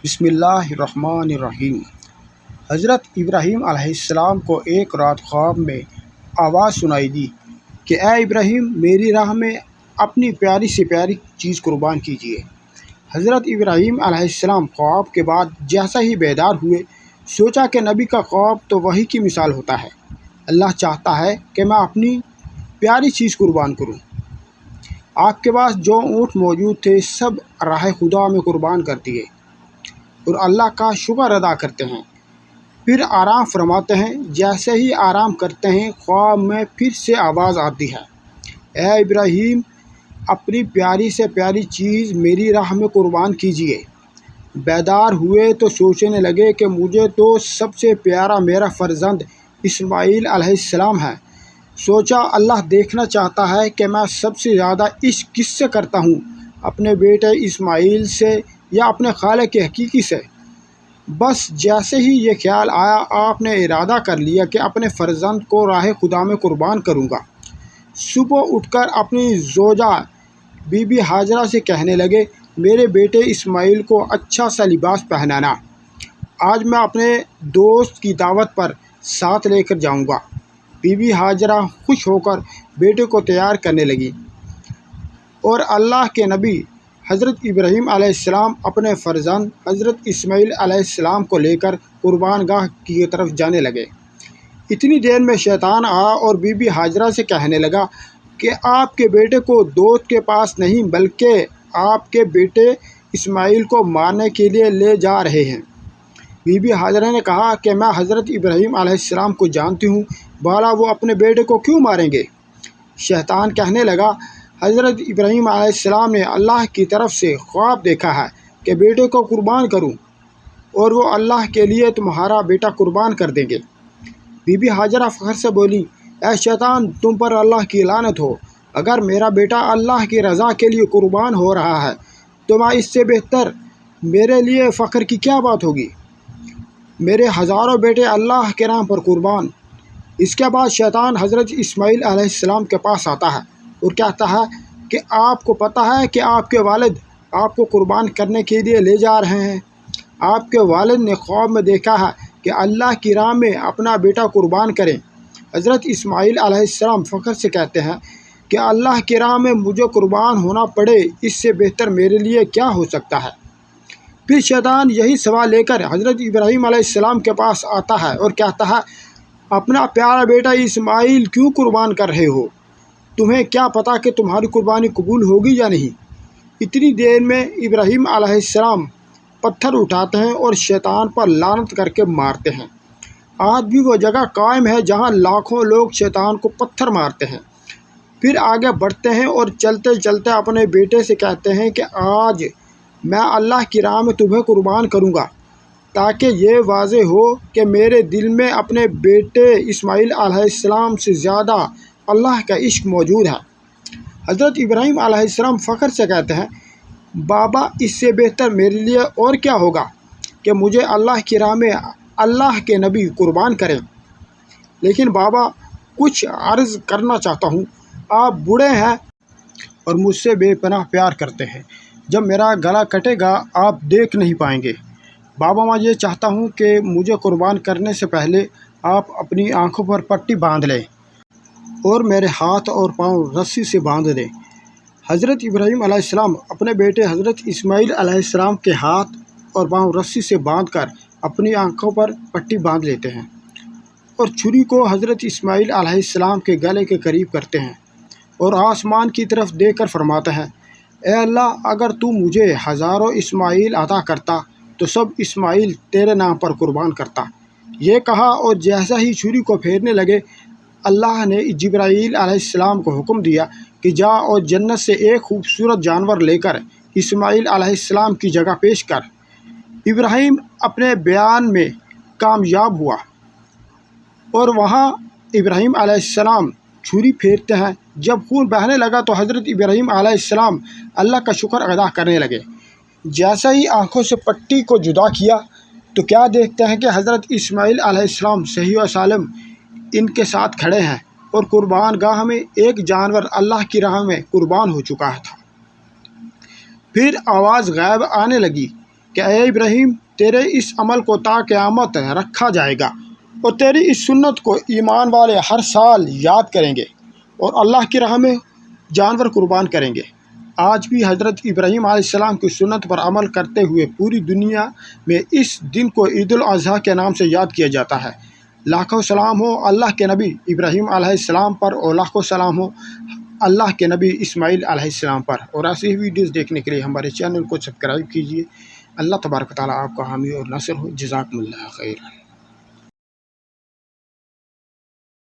بسم اللہ الرحمن الرحیم۔ حضرت ابراہیم علیہ السلام کو ایک رات خواب میں آواز سنائی دی کہ اے ابراہیم، میری راہ میں اپنی پیاری سے پیاری چیز قربان کیجیے۔ حضرت ابراہیم علیہ السلام خواب کے بعد جیسا ہی بیدار ہوئے، سوچا کہ نبی کا خواب تو وحی کی مثال ہوتا ہے۔ اللہ چاہتا ہے کہ میں اپنی پیاری چیز قربان کروں۔ آپ کے پاس جو اونٹ موجود تھے سب راہ خدا میں قربان کر دیے اور اللہ کا شکر ادا کرتے ہیں، پھر آرام فرماتے ہیں۔ جیسے ہی آرام کرتے ہیں، خواب میں پھر سے آواز آتی ہے، اے ابراہیم، اپنی پیاری سے پیاری چیز میری راہ میں قربان کیجیے۔ بیدار ہوئے تو سوچنے لگے کہ مجھے تو سب سے پیارا میرا فرزند اسماعیل علیہ السلام ہے۔ سوچا اللہ دیکھنا چاہتا ہے کہ میں سب سے زیادہ عشق کس سے کرتا ہوں، اپنے بیٹے اسماعیل سے یا اپنے خالق حقیقی سے۔ بس جیسے ہی یہ خیال آیا، آپ نے ارادہ کر لیا کہ اپنے فرزند کو راہ خدا میں قربان کروں گا۔ صبح اٹھ کر اپنی زوجہ بی بی ہاجرہ سے کہنے لگے، میرے بیٹے اسماعیل کو اچھا سا لباس پہنانا، آج میں اپنے دوست کی دعوت پر ساتھ لے کر جاؤں گا۔ بی بی ہاجرہ خوش ہو کر بیٹے کو تیار کرنے لگی اور اللہ کے نبی حضرت ابراہیم علیہ السلام اپنے فرزند حضرت اسماعیل علیہ السلام کو لے کر قربان گاہ کی طرف جانے لگے۔ اتنی دیر میں شیطان آیا اور بی بی ہاجرہ سے کہنے لگا کہ آپ کے بیٹے کو دوست کے پاس نہیں بلکہ آپ کے بیٹے اسماعیل کو مارنے کے لیے لے جا رہے ہیں۔ بی بی ہاجرہ نے کہا کہ میں حضرت ابراہیم علیہ السلام کو جانتی ہوں، بھلا وہ اپنے بیٹے کو کیوں ماریں گے؟ شیطان کہنے لگا، حضرت ابراہیم علیہ السلام نے اللہ کی طرف سے خواب دیکھا ہے کہ بیٹے کو قربان کروں اور وہ اللہ کے لیے تمہارا بیٹا قربان کر دیں گے۔ بی بی ہاجرہ فخر سے بولی، اے شیطان، تم پر اللہ کی لعنت ہو، اگر میرا بیٹا اللہ کی رضا کے لیے قربان ہو رہا ہے تو میں اس سے بہتر میرے لیے فخر کی کیا بات ہوگی؟ میرے ہزاروں بیٹے اللہ کے نام پر قربان۔ اس کے بعد شیطان حضرت اسماعیل علیہ السلام کے پاس آتا ہے اور کہتا ہے کہ آپ کو پتہ ہے کہ آپ کے والد آپ کو قربان کرنے کے لیے لے جا رہے ہیں۔ آپ کے والد نے خواب میں دیکھا ہے کہ اللہ کی راہ میں اپنا بیٹا قربان کریں۔ حضرت اسماعیل علیہ السلام فخر سے کہتے ہیں کہ اللہ کی راہ میں مجھے قربان ہونا پڑے، اس سے بہتر میرے لیے کیا ہو سکتا ہے؟ پھر شیطان یہی سوال لے کر حضرت ابراہیم علیہ السلام کے پاس آتا ہے اور کہتا ہے، اپنا پیارا بیٹا اسماعیل کیوں قربان کر رہے ہو؟ تمہیں کیا پتہ کہ تمہاری قربانی قبول ہوگی یا نہیں؟ اتنی دیر میں ابراہیم علیہ السلام پتھر اٹھاتے ہیں اور شیطان پر لعنت کر کے مارتے ہیں۔ آج بھی وہ جگہ قائم ہے جہاں لاکھوں لوگ شیطان کو پتھر مارتے ہیں۔ پھر آگے بڑھتے ہیں اور چلتے چلتے اپنے بیٹے سے کہتے ہیں کہ آج میں اللہ کی راہ میں تمہیں قربان کروں گا، تاکہ یہ واضح ہو کہ میرے دل میں اپنے بیٹے اسماعیل علیہ السلام سے زیادہ اللہ کا عشق موجود ہے۔ حضرت ابراہیم علیہ السلام فخر سے کہتے ہیں، بابا، اس سے بہتر میرے لیے اور کیا ہوگا کہ مجھے اللہ کی راہ میں اللہ کے نبی قربان کریں۔ لیکن بابا، کچھ عرض کرنا چاہتا ہوں، آپ بوڑھے ہیں اور مجھ سے بے پناہ پیار کرتے ہیں، جب میرا گلا کٹے گا آپ دیکھ نہیں پائیں گے۔ بابا، میں یہ چاہتا ہوں کہ مجھے قربان کرنے سے پہلے آپ اپنی آنکھوں پر پٹی باندھ لیں اور میرے ہاتھ اور پاؤں رسی سے باندھ دیں۔ حضرت ابراہیم علیہ السلام اپنے بیٹے حضرت اسماعیل علیہ السلام کے ہاتھ اور پاؤں رسی سے باندھ کر اپنی آنکھوں پر پٹی باندھ لیتے ہیں اور چھری کو حضرت اسماعیل علیہ السلام کے گلے کے قریب کرتے ہیں اور آسمان کی طرف دیکھ کر فرماتے ہیں، اے اللہ، اگر تو مجھے ہزاروں اسماعیل عطا کرتا تو سب اسماعیل تیرے نام پر قربان کرتا۔ یہ کہا اور جیسا ہی چھری کو پھیرنے لگے، اللہ نے جبرائیل علیہ السلام کو حکم دیا کہ جا اور جنت سے ایک خوبصورت جانور لے کر اسماعیل علیہ السلام کی جگہ پیش کر۔ ابراہیم اپنے بیان میں کامیاب ہوا اور وہاں ابراہیم علیہ السلام چھری پھیرتے ہیں۔ جب خون بہنے لگا تو حضرت ابراہیم علیہ السلام اللہ کا شکر ادا کرنے لگے۔ جیسا ہی آنکھوں سے پٹی کو جدا کیا تو کیا دیکھتے ہیں کہ حضرت اسماعیل علیہ السلام صحیح و سالم ان کے ساتھ کھڑے ہیں اور قربان گاہ میں ایک جانور اللہ کی راہ میں قربان ہو چکا تھا۔ پھر آواز غائب آنے لگی، کہ اے ابراہیم تیرے اس عمل کو تا قیامت رکھا جائے گا، اور تیری اس سنت کو ایمان والے ہر سال یاد کریں گے اور اللہ کی راہ میں جانور قربان کریں گے۔ آج بھی حضرت ابراہیم علیہ السلام کی سنت پر عمل کرتے ہوئے پوری دنیا میں اس دن کو عید الاضحیٰ کے نام سے یاد کیا جاتا ہے۔ لاکھوں سلام ہو اللہ کے نبی ابراہیم علیہ السلام پر، اور لاکھوں سلام ہو اللہ کے نبی اسماعیل علیہ السلام پر۔ اور ایسی ہی ویڈیوز دیکھنے کے لیے ہمارے چینل کو سبسکرائب کیجیے۔ اللہ تبارک و تعالیٰ آپ کا حامی اور ناصر ہو۔ جزاکم اللہ خیر۔